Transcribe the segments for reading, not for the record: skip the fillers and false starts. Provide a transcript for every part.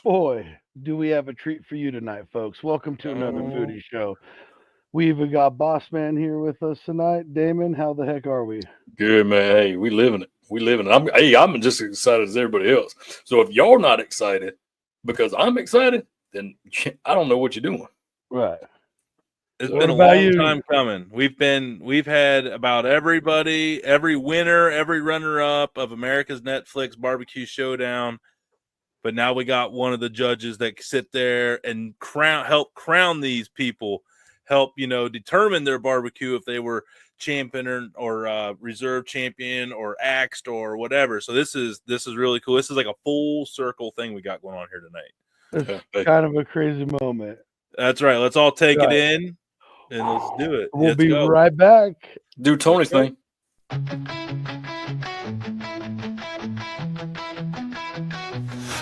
Boy, do we have a treat for you tonight, folks. Welcome to another foodie show. We even got Boss Man here with us tonight. Damon, how the heck are we? Good, man. Hey, we living it. We living it. I'm just as excited as everybody else. So if y'all not excited because I'm excited, then I don't know what you're doing. Right. It's been a long time coming. We've had about everybody, every winner, every runner-up of America's Netflix Barbecue Showdown. But now we got one of the judges that sit there and help crown these people, help determine their barbecue if they were champion or reserve champion or axed or whatever. So this is really cool. This is like a full circle thing we got going on here tonight. It's kind of a crazy moment. That's right. Let's all take it in and let's do it. We'll be right back. Do Tony's thing.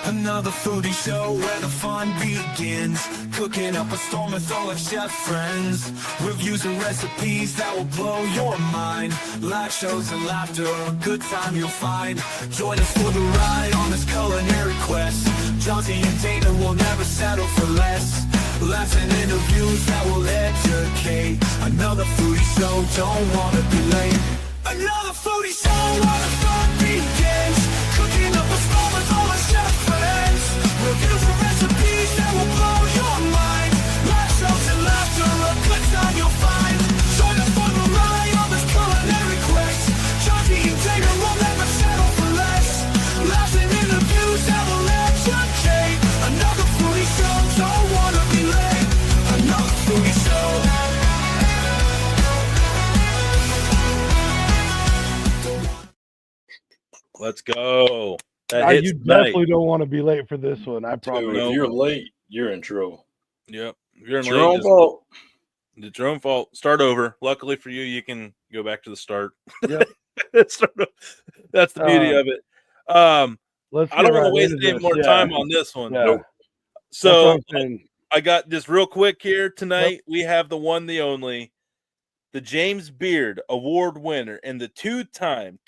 Another foodie show where the fun begins. Cooking up a storm with all our chef friends. Reviews and recipes that will blow your mind. Live shows and laughter, a good time you'll find. Join us for the ride on this culinary quest. Johnsy and Damon will never settle for less. Laughs and interviews that will educate. Another foodie show, don't wanna be late. Another foodie show where the fun begins. Cooking up a storm with all our chef friends. Reviews and recipes that will blow your mind. Live shows and laughter, a good time you'll find. Join us for the ride on this culinary quest. Johnsy and Damon will never settle for less. Laughs and interviews that will educate. Another foodie show, don't wanna be late. Another foodie show. Let's go. You definitely don't want to be late for this one. I promise. If you're late, you're in trouble. Yep. You're in your own fault. It's your own fault. Start over. Luckily for you can go back to the start. Yep. That's the beauty of it. I don't want to waste any more time on this one. Yeah. Nope. So I got this real quick here tonight. Yep. We have the one, the only, the James Beard Award winner and the two-time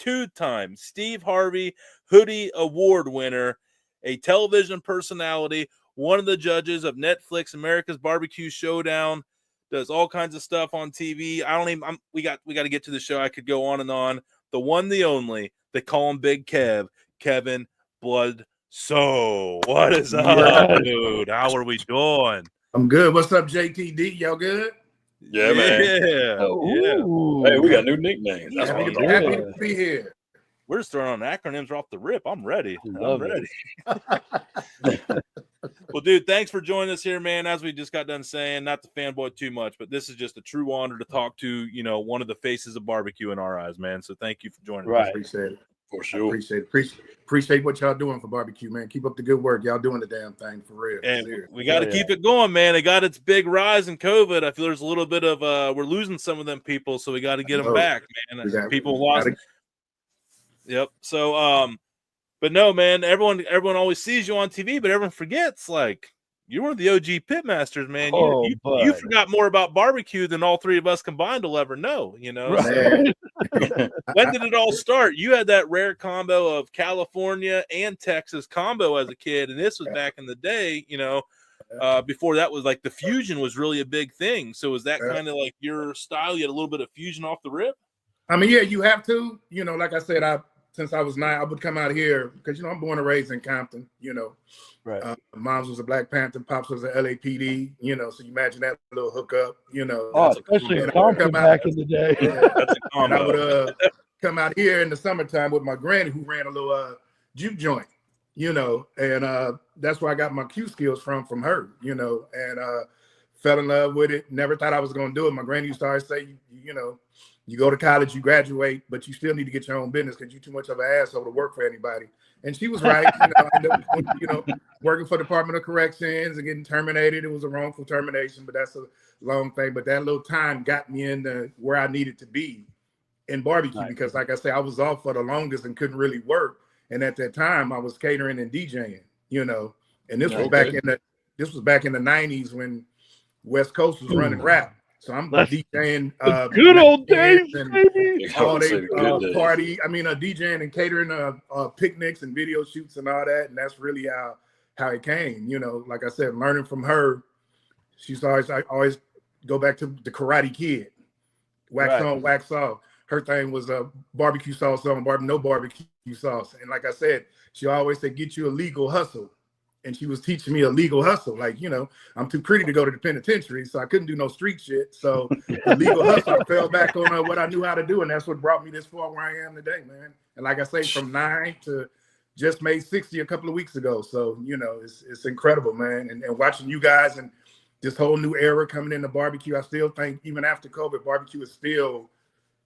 Steve Harvey Hoodie Award winner, a television personality, one of the judges of Netflix America's Barbecue Showdown, does all kinds of stuff on TV. We got to get to the show. I could go on and on. The one, the only, they call him Big Kev, Kevin Bludso. What is up, dude? How are we doing? I'm good. What's up, JTD? Y'all good? Yeah, man. Yeah. Hey, we got new nicknames. That's happy to be here. We're just throwing on acronyms off the rip. I'm ready. I'm ready. Well, dude, thanks for joining us here, man. As we just got done saying, not to fanboy too much, but this is just a true honor to talk to, one of the faces of barbecue in our eyes, man. So thank you for joining us. Appreciate it. For sure. Appreciate what y'all doing for barbecue, man. Keep up the good work. Y'all doing the damn thing for real. And we got to keep it going, man. It got its big rise in COVID. I feel there's a little bit of we're losing some of them people, so we got to get them back, man. People lost. Yep. So, but no, man. Everyone always sees you on TV, but everyone forgets you're one of the OG pitmasters, man. You forgot more about barbecue than all three of us combined will ever know, Right. When did it all start? You had that rare combo of California and Texas combo as a kid, and this was back in the day, before that was the fusion was really a big thing. So was that kind of like your style? You had a little bit of fusion off the rip? I mean, yeah, you have to. Like I said, since I was 9, I would come out here because, I'm born and raised in Compton, Right. Mom's was a Black Panther, Pops was a LAPD, so you imagine that little hookup, especially in Compton back in the day. That's a combo. And I would come out here in the summertime with my granny who ran a little juke joint, and that's where I got my Q skills from her, and fell in love with it. Never thought I was going to do it. My granny used to always say, you go to college, you graduate, but you still need to get your own business because you're too much of an asshole to work for anybody. And she was right. Working for the Department of Corrections and getting terminated. It was a wrongful termination, but that's a long thing. But that little time got me into where I needed to be in barbecue because, like I say, I was off for the longest and couldn't really work. And at that time, I was catering and DJing. And this was back in the 90s when West Coast was running rap. So I'm DJing good old days, and baby. all day party. DJing and catering picnics and video shoots and all that. And that's really how it came. You know, like I said, learning from her. I always go back to the Karate Kid, wax on, wax off. Her thing was barbecue sauce on, no barbecue sauce. And like I said, she always said, get you a legal hustle. And she was teaching me a legal hustle. Like, you know, I'm too pretty to go to the penitentiary, so I couldn't do no street shit. So the legal hustle, I fell back on what I knew how to do. And that's what brought me this far where I am today, man. And like I say, from 9 to just made 60 a couple of weeks ago. So, you know, it's incredible, man. And watching you guys and this whole new era coming into barbecue, I still think even after COVID, barbecue is still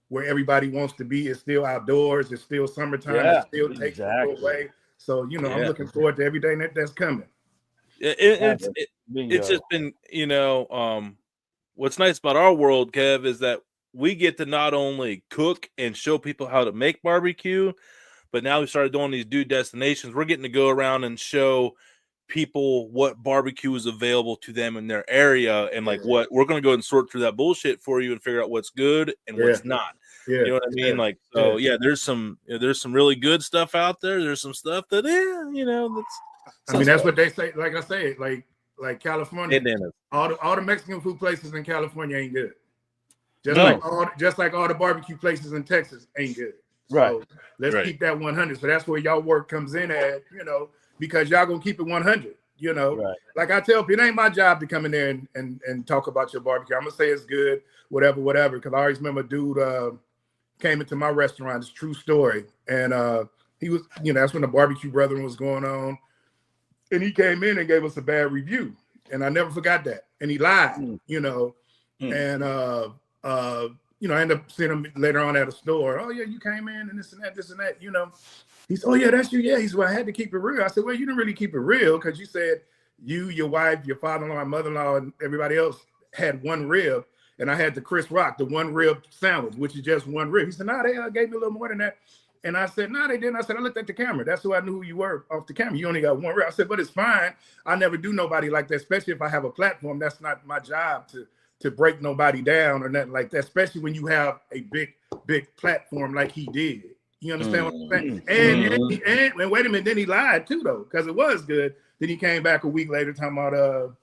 where everybody wants to be. It's still outdoors. It's still summertime. It still takes people away. So, you know, I'm looking forward to every day that's coming. It's just been, you know, what's nice about our world, Kev, is that we get to not only cook and show people how to make barbecue, but now we started doing these dude destinations. We're getting to go around and show people what barbecue is available to them in their area, and like what we're going to go and sort through that bullshit for you and figure out what's good and what's not. You know what I mean? Like, so there's some really good stuff out there. There's some stuff that, you know, that's what they say. Like I say, like California, all the Mexican food places in California ain't good. Just like all the barbecue places in Texas ain't good. So let's keep that 100. So that's where y'all work comes in at, you know, because y'all gonna keep it 100. You know, like I tell people, it ain't my job to come in there and talk about your barbecue. I'm gonna say it's good, whatever. Because I always remember a dude came into my restaurant. It's a true story, and he was, you know, that's when the barbecue brethren was going on, and he came in and gave us a bad review, and I never forgot that. And he lied, you know, and you know, I ended up seeing him later on at a store. Oh yeah, you came in and this and that, you know. He said, oh, yeah, that's you. Yeah, he said, well, I had to keep it real. I said, well, you didn't really keep it real because you said you, your wife, your father-in-law, and mother-in-law, and everybody else had one rib, and I had the Chris Rock, the one rib sandwich, which is just one rib. He said, no, they gave me a little more than that. And I said, no, they didn't. I said, I looked at the camera. That's who I knew who you were off the camera. You only got one rib. I said, but it's fine. I never do nobody like that, especially if I have a platform. That's not my job to break nobody down or nothing like that, especially when you have a big platform like he did. You understand what I'm saying? And wait a minute, then he lied too, though, because it was good. Then he came back a week later talking about,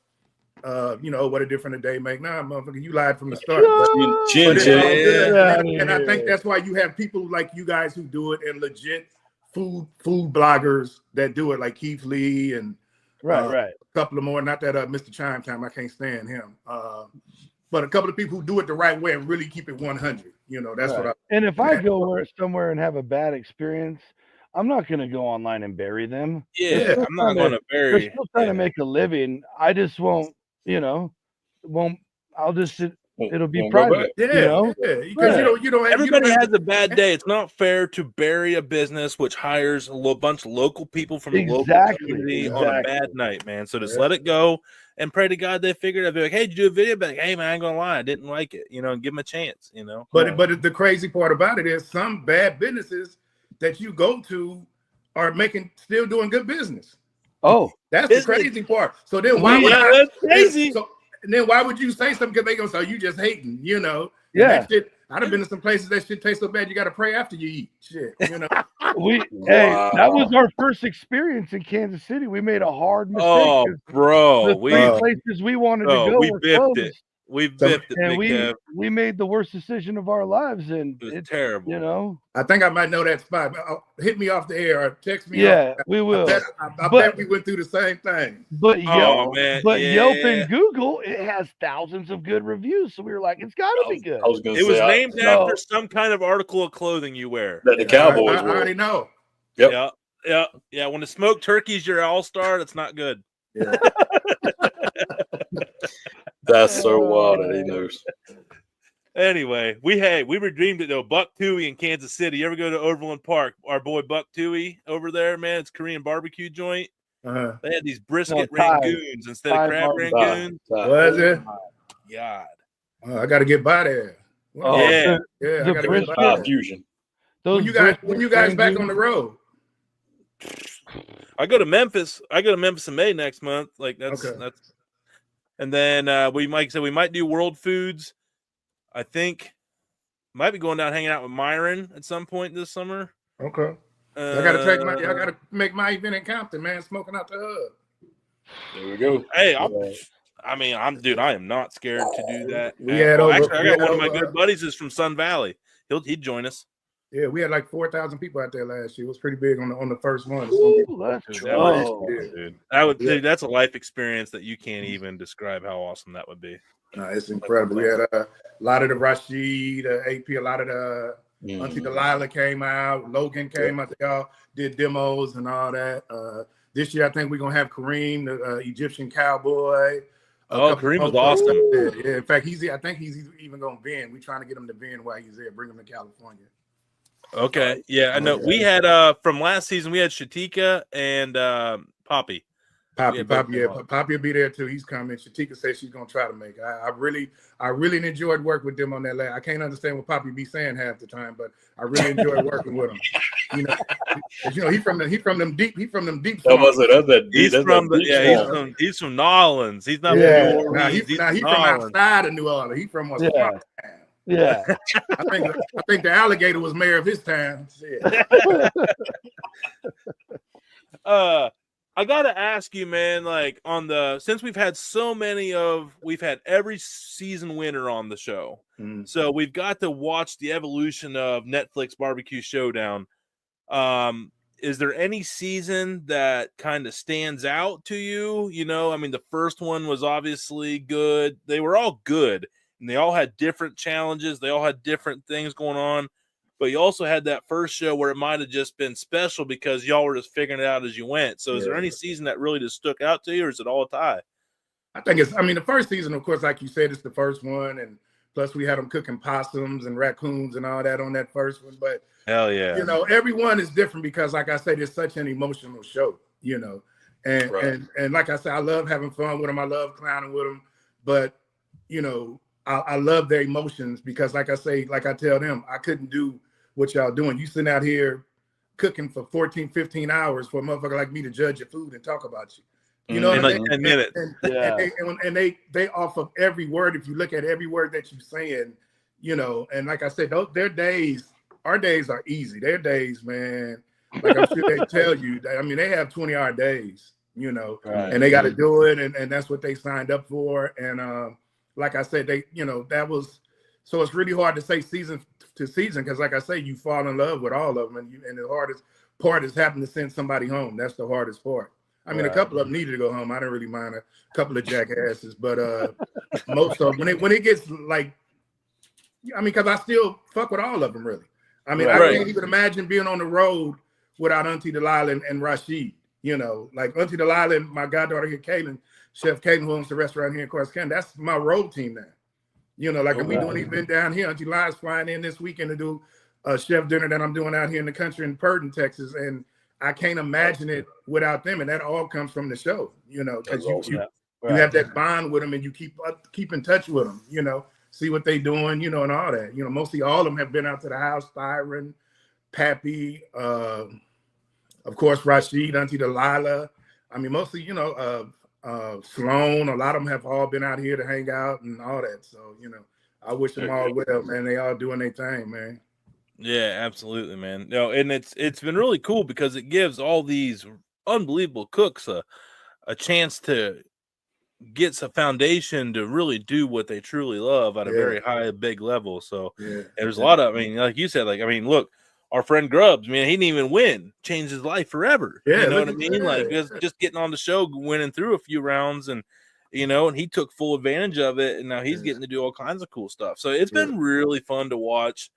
you know, what a difference a day make. Nah, motherfucker, you lied from the start. But it's all good. And I think that's why you have people like you guys who do it, and legit food bloggers that do it, like Keith Lee and a couple of more. Not that Mr. Chime Time, I can't stand him. But a couple of people who do it the right way and really keep it 100. You know, that's what I. And if I go somewhere and have a bad experience, I'm not going to go online and bury them. Yeah, I'm not going to bury. They're still trying to make a living. I just won't, you know, I'll just, it'll be private. You know? Because you don't. Everybody has a bad day. It's not fair to bury a business which hires a bunch of local people from the local community on a bad night, man. So just let it go and pray to God they figured it out. Be like, hey, did you do a video? Be like, hey, man, I ain't gonna lie, I didn't like it. You know, and give them a chance. You know. But the crazy part about it is some bad businesses that you go to are still doing good business. Oh, that's the crazy part. So then why would that's crazy? And then why would you say something? Because they go, so you just hating, you know? Yeah. I'd have been to some places that shit tastes so bad you got to pray after you eat. Shit, you know. Hey, that was our first experience in Kansas City. We made a hard mistake. Oh, bro, the three places we wanted to go we were biffed closed. it. We biffed it, and Big Kev. we made the worst decision of our lives, and it's terrible. You know, I think I might know that spot. Hit me off the air or text me. Yeah, we will. I bet we went through the same thing. But Yelp and Google, it has thousands of good reviews, so we were like, it's got to be good. It was named after some kind of article of clothing you wear. That the Cowboys I already know. Yep. Yeah. When the smoked turkey's your all-star, that's not good. Yeah. That's so wild that he knows. Anyway, we redeemed it though. Buck Tooey in Kansas City. You ever go to Overland Park? Our boy Buck Tooey over there, man. It's a Korean barbecue joint. Uh-huh. They had these brisket rangoons instead of crab rangoons. Was it? God. I got to get by there. Oh, yeah. I got to get by there. Fusion. When you guys back on the road? I go to Memphis. In May next month. Like that's. And then we might do World Foods. I think might be going down hanging out with Myron at some point this summer. Okay. I gotta make my event in Compton, man. Smoking out the hub. There we go. Hey, I am not scared to do that. Actually, I got one of my good buddies is from Sun Valley. He'd join us. Yeah, we had like 4,000 people out there last year. It was pretty big on the first one. Dude, that's a life experience that you can't even describe how awesome that would be. It's incredible. We had a lot of the Rashid, AP, a lot of the Auntie Delilah came out. Logan came out. They all did demos and all that. This year, I think we're gonna have Kareem, the Egyptian cowboy. Kareem was awesome. Yeah, in fact, I think he's even gonna vend. We're trying to get him to vend while he's there. Bring him to California. Okay. Yeah, I know. We had from last season, we had Shatika and Poppy. Poppy will be there too. He's coming. Shatika says she's gonna try to make it. I really enjoyed working with them on that. I can't understand what Poppy be saying half the time, but I really enjoyed working with him. He's from them deep. He's from them deep. He's from New Orleans. He's not from New Orleans. He's from outside of New Orleans. He's from a small town. Yeah. I think the alligator was mayor of his town. I gotta ask you, man, like since we've had every season winner on the show. So we've got to watch the evolution of Netflix Barbecue Showdown. Is there any season that kind of stands out to you? The first one was obviously good. They were all good. And they all had different challenges. They all had different things going on. But you also had that first show where it might have just been special because y'all were just figuring it out as you went. So is there any season that really just stuck out to you, or is it all a tie? I think the first season, of course, like you said, it's the first one. And plus we had them cooking possums and raccoons and all that on that first one. But hell yeah. Everyone is different because, like I said, it's such an emotional show, And like I said, I love having fun with them. I love clowning with them. But, I love their emotions because, like I tell them, I couldn't do what y'all doing. You sitting out here cooking for 14, 15 hours for a motherfucker like me to judge your food and talk about you. You know what I mean? 10 minutes. And they off of every word. If you look at every word that you're saying, and like I said, our days are easy. Their days, man, like I'm sure they tell you, they have 20-hour days, and they got to do it. And that's what they signed up for. And, like I said, that was, so it's really hard to say season to season because, like I say, you fall in love with all of them, and the hardest part is having to send somebody home. That's the hardest part. A couple of them needed to go home. I didn't really mind a couple of jackasses, but most of them, when it gets like, because I still fuck with all of them, really. I can't even imagine being on the road without Auntie Delilah and Rashid. Like Auntie Delilah and my goddaughter here, Caitlin, Chef Caitlin, who owns the restaurant here in Corsicana. That's my road team now. If we doing event down here, Auntie Delilah's flying in this weekend to do a chef dinner that I'm doing out here in the country in Purton, Texas, and I can't imagine it without them. And that all comes from the show, because you have that bond with them and you keep in touch with them, see what they doing, and all that. Mostly all of them have been out to the house. Byron, Pappy, of course, Rashid, Auntie Delilah. Mostly, Sloan, a lot of them have all been out here to hang out and all that. So, I wish them all well, man. They all doing their thing, man. Yeah, absolutely, man. And it's been really cool because it gives all these unbelievable cooks a chance to get some foundation to really do what they truly love at a very high, big level. So there's a lot of, like you said, look, our friend Grubbs, man, he didn't even win, changed his life forever. Yeah, you know what I mean? Like just getting on the show, winning through a few rounds, and and he took full advantage of it, and now he's getting to do all kinds of cool stuff. So it's been really fun to watch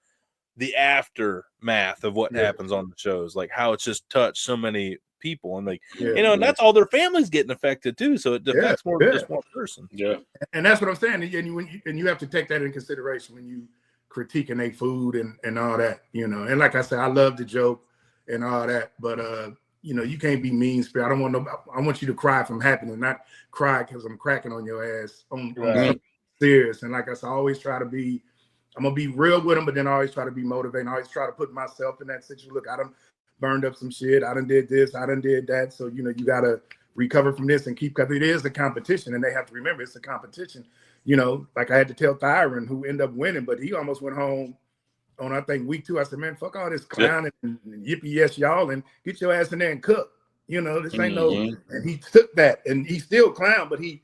the aftermath of what happens on the shows, like how it's just touched so many people, and and that's all their families getting affected too. So it affects more than just one person. Yeah, and that's what I'm saying. And you have to take that in consideration when you critiquing their food and all that, and like I said, I love the joke and all that, but you can't be mean spirit. I want you to cry from happiness, not cry because I'm cracking on your ass on something serious. And like I said, I always try to be, I'm gonna be real with them, but then I always try to be motivating. I always try to put myself in that situation. Look, I done burned up some shit, I done did this, I done did that, so you gotta recover from this and keep, because it is a competition, and they have to remember it's a competition. Like I had to tell Thyron, who ended up winning, but he almost went home on, I think, week 2. I said, man, fuck all this clowning and yippee yes y'all, and get your ass in there and cook. You know, this ain't no. And he took that, and he still clown, but he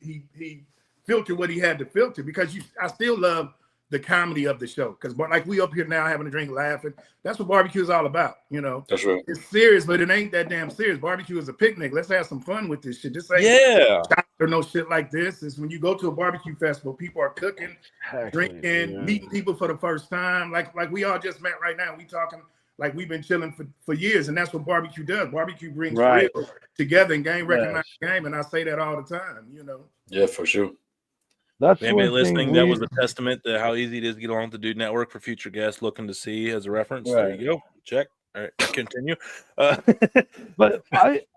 filtered what he had to filter because I still love the comedy of the show because like we up here now having a drink, laughing. That's what barbecue is all about. You know, that's right. It's serious, but it ain't that damn serious. Barbecue is a picnic. Let's have some fun with this shit. This ain't or no shit like this. It's when you go to a barbecue festival, people are cooking, drinking, meeting people for the first time. Like we all just met right now. We talking like we've been chilling for years, and that's what barbecue does. Barbecue brings people together and game recognize game, and I say that all the time. You know. Yeah, for sure. That's anybody listening. That was a testament to how easy it is to get on the Dude Network for future guests looking to see as a reference. There you go. Check. All right, continue. But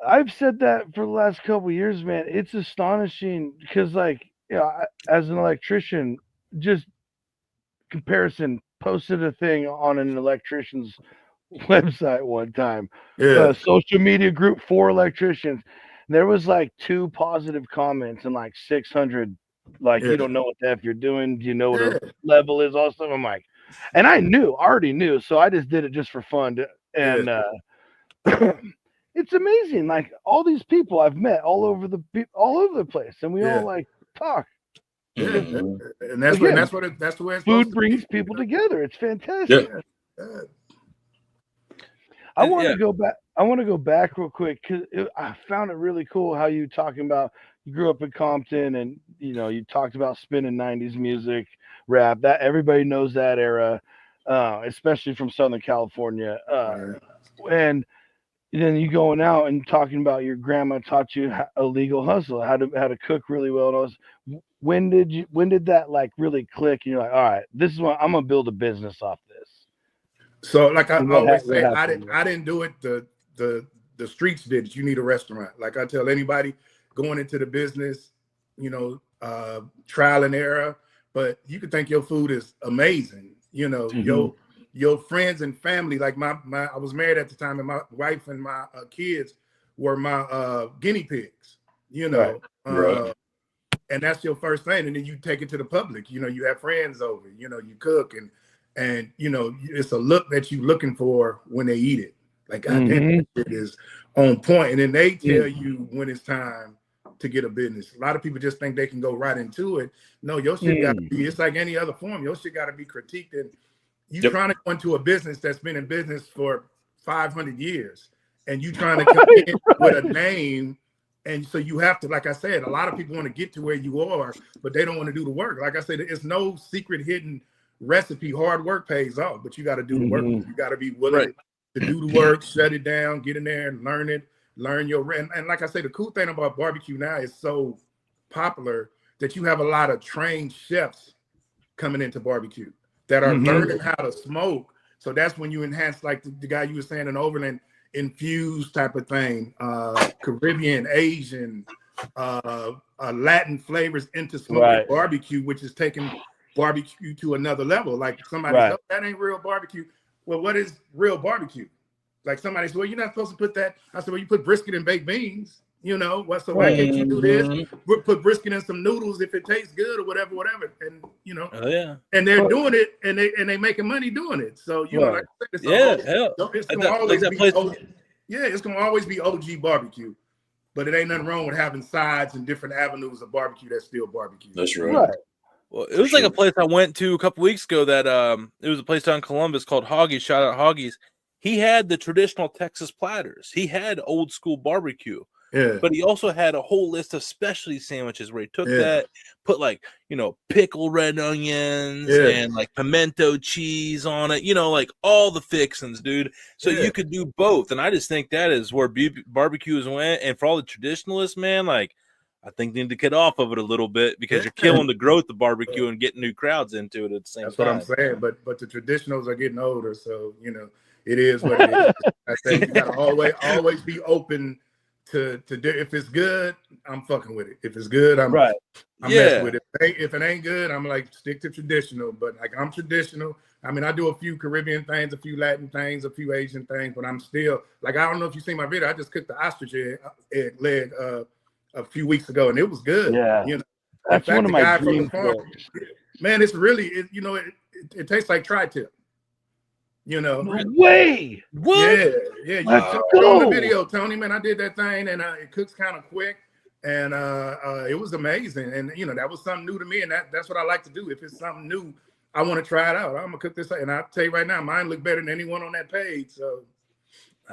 I've said that for the last couple of years, man. It's astonishing because, like, as an electrician, just comparison. Posted a thing on an electrician's website one time. Social media group for electricians. There was like 2 positive comments and like 600. Like, you don't know what the F you're doing. Do you know what a level is? Also, I'm like, and I already knew. So I just did it just for fun. And it's amazing. Like all these people I've met all over the place. And we all like talk. Yeah. And that's the way it's food brings people together. It's fantastic. I want to go back. I want to go back real quick because I found it really cool how you talking about you grew up in Compton and you talked about spinning 90s music, rap. That everybody knows that era, especially from Southern California. And then you going out and talking about your grandma taught you a legal hustle, how to cook really well. And when did that like really click? And you're like, all right, this is what I'm gonna build a business off this. So like I always say, I didn't do it. The streets did it. You need a restaurant. Like I tell anybody going into the business, trial and error, but you can think your food is amazing. Your friends and family, like I was married at the time, and my wife and my kids were my guinea pigs. And that's your first thing, and then you take it to the public. You have friends over. You cook, and it's a look that you're looking for when they eat it. Like, God damn, it is on point. And then they tell you when it's time to get a business. A lot of people just think they can go right into it. No, your shit got to be, it's like any other form. Your shit got to be critiqued. And you trying to go into a business that's been in business for 500 years, and you trying to compete with a name. And so you have to, like I said, a lot of people want to get to where you are, but they don't want to do the work. Like I said, it's no secret hidden recipe. Hard work pays off, but you got to do the work. You got to be willing to do the work, shut it down, get in there and learn it, learn your and like I say, the cool thing about barbecue now is so popular that you have a lot of trained chefs coming into barbecue that are learning how to smoke. So that's when you enhance, like the guy you were saying in Overland, infused type of thing, Caribbean, Asian, Latin flavors into smoking barbecue, which is taking barbecue to another level. Like somebody said, that ain't real barbecue. Well, what is real barbecue? Like somebody said, well, you're not supposed to put that. I said, well, you put brisket and baked beans. So why can't you do this? Put brisket in some noodles if it tastes good or whatever. And and they're doing it, and they making money doing it. So like I said, it's gonna always be it's gonna always be OG barbecue. But it ain't nothing wrong with having sides and different avenues of barbecue that's still barbecue. That's right. Well, it was like a place I went to a couple weeks ago that it was a place down in Columbus called Hoggies. Shout out Hoggies. He had the traditional Texas platters. He had old school barbecue. Yeah. But he also had a whole list of specialty sandwiches where he took that, put like, pickled red onions and like pimento cheese on it, like all the fixings, dude. So you could do both. And I just think that is where barbecues went. And for all the traditionalists, man, like, I think they need to get off of it a little bit because you're killing the growth of barbecue and getting new crowds into it at the same time. That's what I'm saying. But the traditionals are getting older. So, it is what it is. I think you got to always be open to do. If it's good, I'm fucking with it. If it's good, I'm messing with it. If it ain't good, I'm like, stick to traditional. But like, I'm traditional. I mean, I do a few Caribbean things, a few Latin things, a few Asian things, but I'm still like, I don't know if you seen my video. I just cooked the ostrich egg leg a few weeks ago, and it was good. Yeah, that's one of my dreams. Man, it's really it tastes like tri-tip. You know, No way. What? Yeah. You Let's show go. the video, Tony. Man, I did that thing, and it cooks kind of quick, and it was amazing. And you know, that was something new to me, and that's what I like to do. If it's something new, I want to try it out. I'm gonna cook this, and I'll tell you right now, mine look better than anyone on that page. So,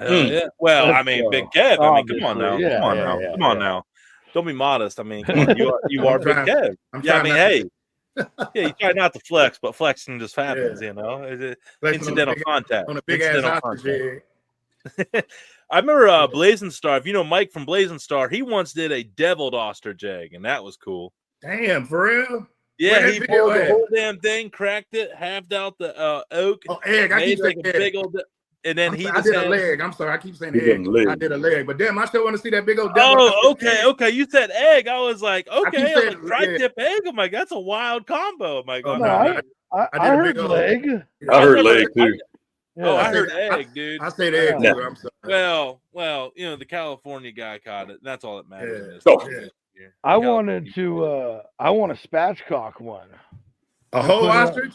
yeah. Well, Let's I mean, go. Big Kev. I mean, come on Obviously. now. Yeah, Come on yeah, now. yeah, Come on yeah. now. Don't be modest. I mean, come on. You are Big trying- Kev. I'm Yeah, I trying mean, not to hey. Yeah, you try not to flex, but flexing just happens, you know. flexing Incidental contact. on a big ass ostrich egg. I remember Blazing Star. If you know Mike from Blazing Star, he once did a deviled ostrich egg, and that was cool. Damn, for real? Yeah, Where that he video pulled the at? whole damn thing, cracked it, halved out the oak, Oh, egg. I made keep like saying a egg. big old, and then he I just did had. a leg. I'm sorry, I keep saying You did egg. a leg. I did a leg, but damn, I still want to see that big old devil. Oh, okay. You said egg. I was like, okay, keep I was saying like, tri-tip egg. I'm like, that's a wild combo. I'm like, Oh, oh, no, no. I I did heard a big old- leg. I heard never- leg too. Oh, I I heard said- egg, dude. I said egg Yeah. too. I'm sorry. Well, you know, the California guy caught it. That's all that matters. in this Oh. year. I California wanted to. I want a spatchcock one. A whole put it on- ostrich?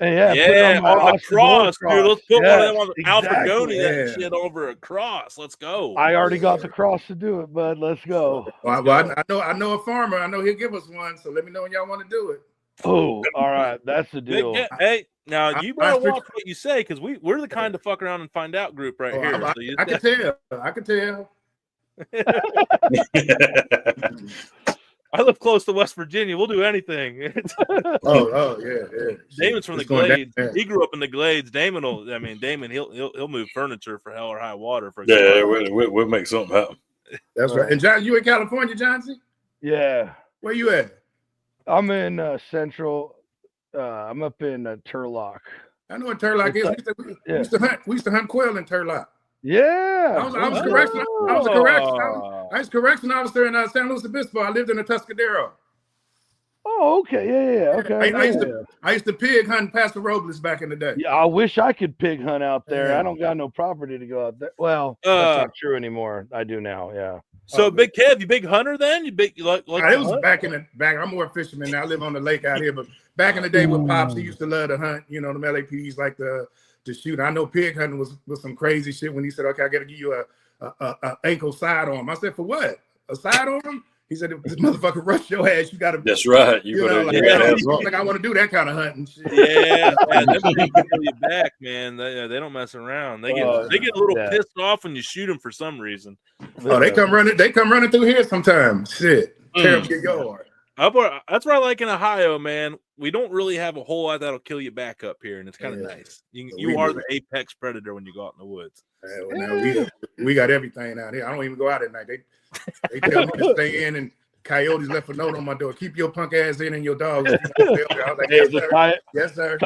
And put it Yeah, my on the ostrich cross, war dude. Let's put one of them on Yes, Alfregoni that yeah. shit over a cross. Let's go. I already got the cross to do it, bud. Let's go. Well, I know a farmer. I know he'll give us one. So let me know when y'all want to do it. Oh, all right. That's the Big deal. Kev, hey, now you better Ostrich- watch what you say because we're the kind of fuck around and find out group right Oh, here. I, So you- I can tell. I can tell. I live close to West Virginia. We'll do anything. Oh, yeah. Damon's from the It's going down Glades. there. He grew up in the Glades. Damon, he'll move furniture for hell or high water. For Yeah, we'll make something happen. That's right. And John, you in California, Johnsy? Yeah. Where you at? I'm in Central. I'm up in Turlock. I know what Turlock It's is. like- We used to hunt quail in Turlock. Yeah. I was a correction. I was a correction officer in San Luis Obispo. I lived in a Tuscadero. Oh, okay. Yeah. Okay. I used to pig hunt Pastor Robles back in the day. Yeah, I wish I could pig hunt out there. Yeah. I don't got no property to go out there. Well, that's not true anymore. I do now. Yeah. So, Big Kev, you big hunter then? You like It was back in the back. I'm more a fisherman now. I live on the lake out here, but back in the day with Pops, he used to love to hunt. You know, the LAPDs like to shoot. I know pig hunting was some crazy shit when he said, "Okay, I got to give you a ankle sidearm." I said, "For what? A sidearm?" He said, "If this motherfucker rush your ass, you got to." That's right. You know, better. like I want to do that kind of hunting. Shit. Yeah, man, them things kill you back, man. They don't mess around. They get a little pissed off when you shoot them for some reason. Oh, they come running. They come running through here sometimes. Shit, tear up your yard. That's where I like in Ohio, man. We don't really have a whole lot that'll kill you back up here, and it's kind of nice. You are the apex predator when you go out in the woods. Now we got everything out here. I don't even go out at night. They tell me to stay in, and coyotes left a note on my door. Keep your punk ass in and your dogs. I was like, yes, sir. Yes, sir.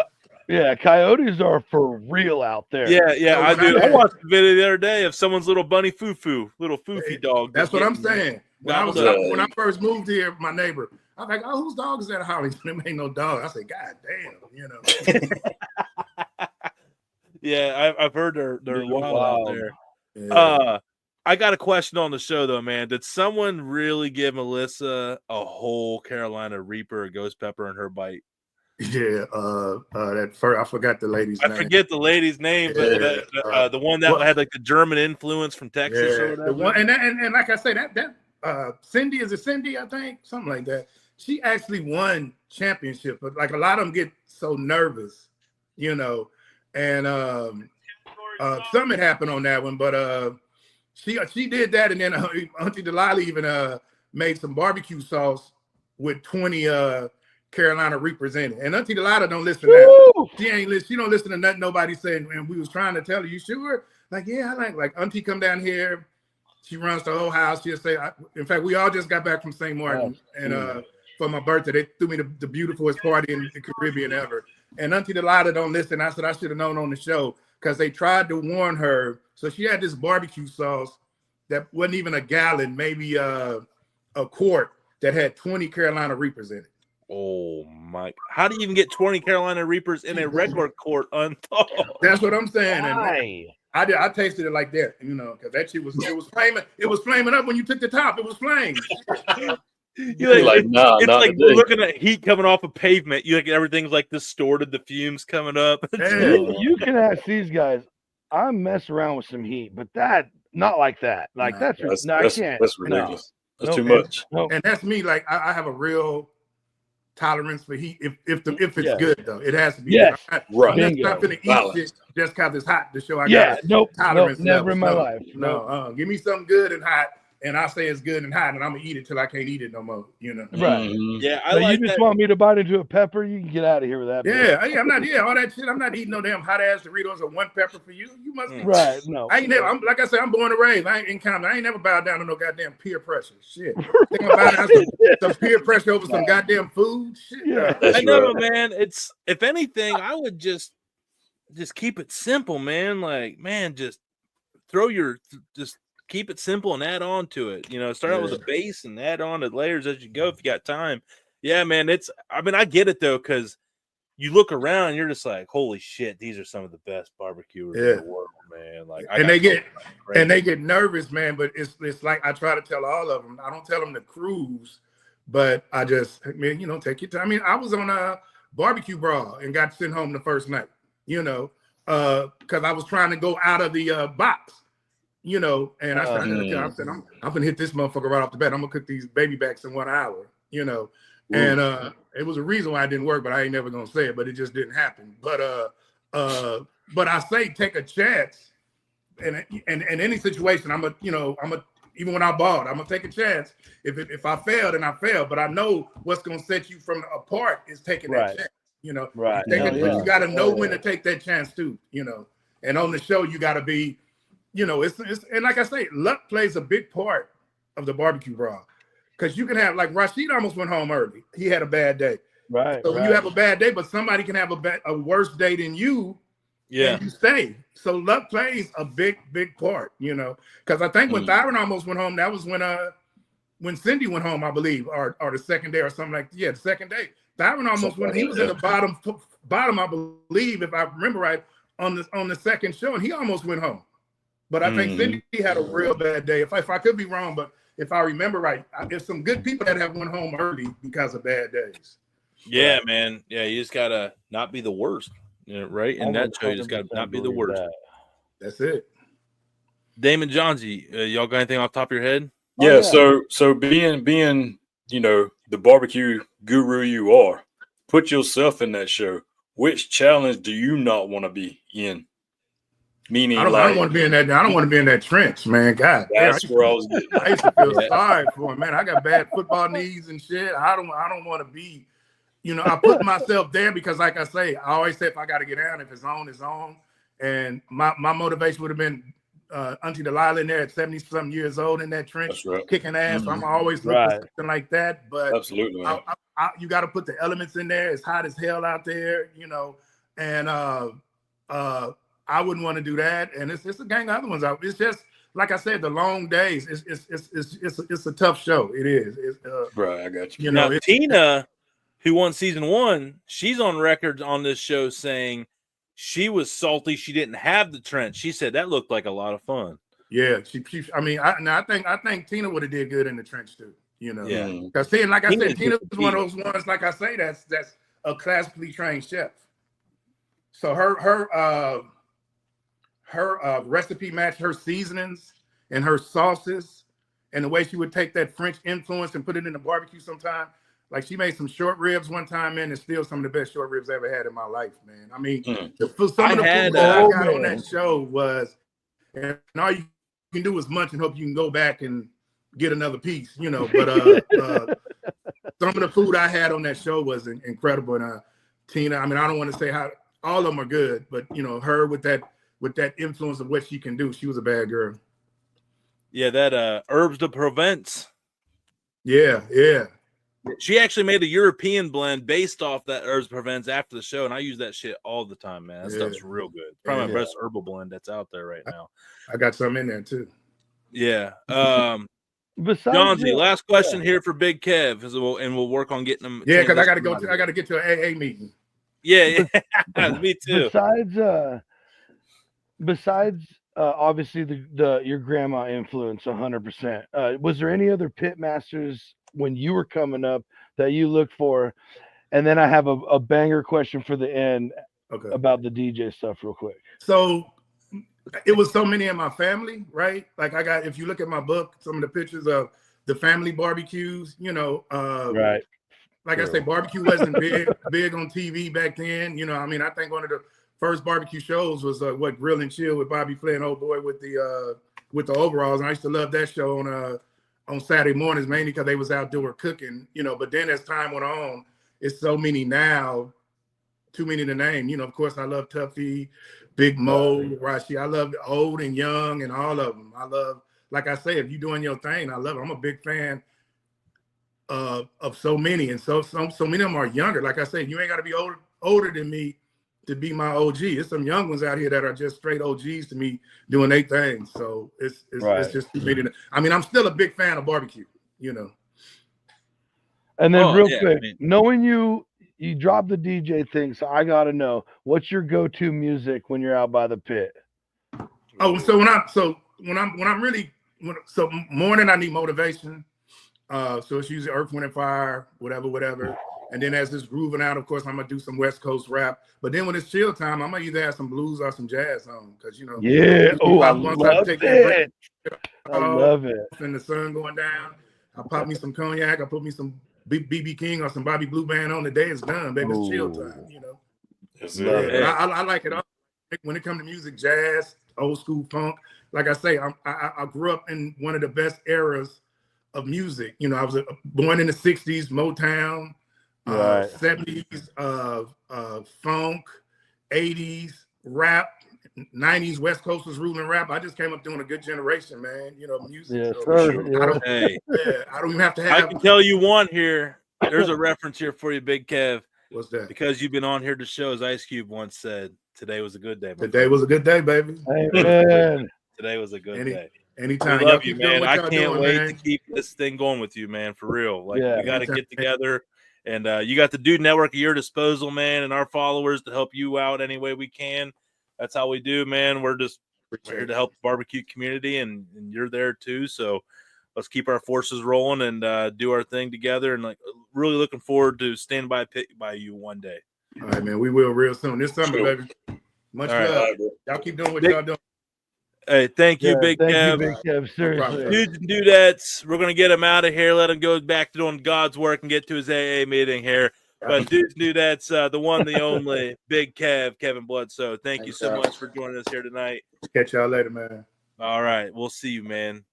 Yeah, coyotes are for real out there. Yeah, I do. I watched the video the other day of someone's little bunny little foofy dog. That's what I'm saying. When I first moved here, my neighbor, I was like, "Oh, whose dog is that, Holly?" There ain't no dog. I said, "God damn," you know. Yeah, I've heard they're wild out there. Yeah. I got a question on the show though, man. Did someone really give Melissa a whole Carolina Reaper, a ghost pepper in her bite? Yeah, that first, I forgot the lady's name. I forget the lady's name, but the one that had like the German influence from Texas or whatever. The one, and like I say, that Cindy, is it Cindy? I think something like that. She actually won championship, but like a lot of them get so nervous, you know. And something happened on that one, but she did that, and then Auntie Delilah even made some barbecue sauce with 20 Carolina Reapers in it. And Auntie Delilah don't listen now. She don't listen to nothing nobody's saying. And we was trying to tell her, "You sure?" Like, yeah, I like Auntie come down here. She runs the whole house. She'll say, in fact, we all just got back from St. Martin, and for my birthday, they threw me the beautifulest party in the Caribbean ever. And Auntie Delilah don't listen. I said I should have known on the show because they tried to warn her. So she had this barbecue sauce that wasn't even a gallon, maybe a quart, that had 20 Carolina Reapers in it. Oh my! How do you even get 20 Carolina Reapers in a regular quart unthawed? That's what I'm saying. Why? And I tasted it like that, you know, because that shit was flaming. It was flaming up when you took the top. It was flames. You're like, nah, it's not like today. looking at heat coming off a pavement. You like everything's like distorted, the fumes coming up. You can ask these guys. I mess around with some heat, but not like that. Like I can't. That's ridiculous. No. That's too much. And that's me. Like I have a real tolerance for heat. If it's good though, it has to be. Yes, I'm right. not gonna eat shit just because it's hot to show I got tolerance. Never in my life. No, give me something good and hot, and I say it's good and hot, and I'm gonna eat it till I can't eat it no more. You know. Right. Yeah. You just want me to bite into a pepper? You can get out of here with that. Yeah. I'm not. Yeah. All that shit. I'm not eating no damn hot ass Doritos or one pepper for you. You must be right. No. I ain't never. Like I said, I'm born and raised. I ain't never bowed down to no goddamn peer pressure. Shit. Think about some peer pressure over some goddamn food. Shit. Yeah. I know, man. It's if anything, I would just keep it simple, man. Like, man, just keep it simple and add on to it. You know, start out with a base and add on to layers as you go if you got time. Yeah, man. I get it though, because you look around and you're just like, holy shit, these are some of the best barbecuers in the world, man. Like, they get nervous, man. But it's like I try to tell all of them. I don't tell them to cruise, but I just, man, take your time. I mean, I was on a barbecue brawl and got sent home the first night. Because I was trying to go out of the box. And I said, I'm gonna hit this motherfucker right off the bat. I'm gonna cook these baby backs in 1 hour. And it was a reason why it didn't work, but I ain't never gonna say it. But it just didn't happen. But I say take a chance, and in any situation, even when I bought, I'm gonna take a chance. If I fail, then I fail. But I know what's gonna set you from apart is taking that chance. Right. But you got to know when to take that chance too. And on the show, you got to be. It's and like I say, luck plays a big part of the barbecue brawl, because you can have, like, Rashid almost went home early. He had a bad day. Right. So when you have a bad day, but somebody can have a worse day than you, and you stay. So luck plays a big part, because I think when Thyron almost went home, that was when Cindy went home, I believe, or the second day or something like that. Yeah, the second day. Thyron almost went. He was in the bottom, I believe, if I remember right, on the second show, and he almost went home. But I think Cindy had a real bad day. If I could be wrong, but if I remember right, there's some good people that have went home early because of bad days. Yeah, man. Yeah, you just gotta not be the worst, right? In that show, you just gotta not be the worst. That's it. Damon, Johnsy, y'all got anything off the top of your head? Yeah. So being the barbecue guru you are, put yourself in that show. Which challenge do you not want to be in? Meaning, I don't want to be in that. I don't want to be in that trench, man. God, that's where I was getting. I used to feel sorry for him, man. I got bad football knees and shit. I don't want to be. I put myself there because, like I say, I always say if I got to get down, if it's on, it's on. And my motivation would have been Auntie Delilah in there at 70-something years old in that trench, kicking ass. I'm always looking for something like that. But absolutely, man. You got to put the elements in there. It's hot as hell out there, and I wouldn't want to do that, and it's a gang of other ones out. It's just like I said, the long days. It's a tough show. It is. Right, I got you. Now, Tina, who won season 1, she's on record on this show saying she was salty she didn't have the trench. She said that looked like a lot of fun. Yeah, I think Tina would have did good in the trench too. Yeah, because like I said, Tina was one of those ones. Like I say, that's a classically trained chef. So her recipe match, her seasonings and her sauces, and the way she would take that French influence and put it in the barbecue sometime. Like, she made some short ribs one time, man, and still some of the best short ribs I ever had in my life, man. I mean, some of the food I got on that show was, and all you can do is munch and hope you can go back and get another piece, But some of the food I had on that show was incredible. And Tina, I mean, I don't want to say how all of them are good, but her with that influence of what she can do, she was a bad girl. Yeah, that herbs de Provence. Yeah. She actually made a European blend based off that herbs de Provence after the show, and I use that shit all the time, man. That stuff's real good. Probably my best herbal blend that's out there right now. I got some in there too. Yeah. Johnsy, last question here for Big Kev, and we'll work on getting them. Yeah, because I got to get to an AA meeting. Yeah, me too. Besides, obviously your grandma influence 100%. Was there any other pit masters when you were coming up that you look for? And then I have a banger question for the end about the DJ stuff real quick. So it was so many in my family, right? Like I got, if you look at my book, some of the pictures of the family barbecues, you know, right. Like I say, barbecue wasn't big on TV back then. You know, I mean, I think one of the first barbecue shows was Grill and Chill with Bobby Flay and Old Boy with the overalls. And I used to love that show on Saturday mornings, mainly because they was outdoor cooking, you know. But then as time went on, it's so many now, too many to name. You know, of course, I love Tuffy, Big Mo, Rashi. I love old and young and all of them. I love, like I say, if you're doing your thing, I love it. I'm a big fan of so many, and so many of them are younger. Like I said, you ain't got to be older than me to be my OG. There's some young ones out here that are just straight OGs to me doing their thing. So it's just too many. I mean, I'm still a big fan of barbecue, you know. And then real quick, knowing you dropped the DJ thing, so I gotta know, what's your go-to music when you're out by the pit? Oh, so morning I need motivation. So it's usually Earth, Wind, and Fire, whatever. And then as it's grooving out, of course, I'm gonna do some West Coast rap. But then when it's chill time, I'm gonna either have some blues or some jazz on, because you know. Yeah. Oh, I love it. I love it. And the sun going down, I pop me some cognac. I put me some BB King or some Bobby Blue Band on. The day is done, baby. It's chill time, you know. I like it all. When it comes to music, jazz, old school funk. Like I say, I grew up in one of the best eras of music. You know, I was born in the 60s, Motown, 70s, funk, 80s, rap, 90s, West Coast was ruling rap. I just came up doing a good generation, man. You know, music. Yeah, so, I don't even have to have. I can tell you one here. There's a reference here for you, Big Kev. What's that? Because you've been on here to show, as Ice Cube once said, today was a good day. Today was a good day, baby. Amen. Today was a good day. Anytime. We love you, man. I can't wait to keep this thing going with you, man, for real. Like, we got to get together. And you got the Dude Network at your disposal, man, and our followers to help you out any way we can. That's how we do, man. We're here to help the barbecue community, and you're there too. So let's keep our forces rolling and do our thing together. And like, really looking forward to standing by you one day. All right, man. We will real soon this summer, baby. Much love. Y'all keep doing what y'all doing. Hey, thank you, Big Kev. Thank you, Big Kev. Seriously. Dudes and dudettes, we're going to get him out of here, let him go back to doing God's work and get to his AA meeting here. But dudes and dudettes, the one, the only, Big Kev, Kevin Bludso. Thank you so much for joining us here tonight. Catch y'all later, man. All right. We'll see you, man.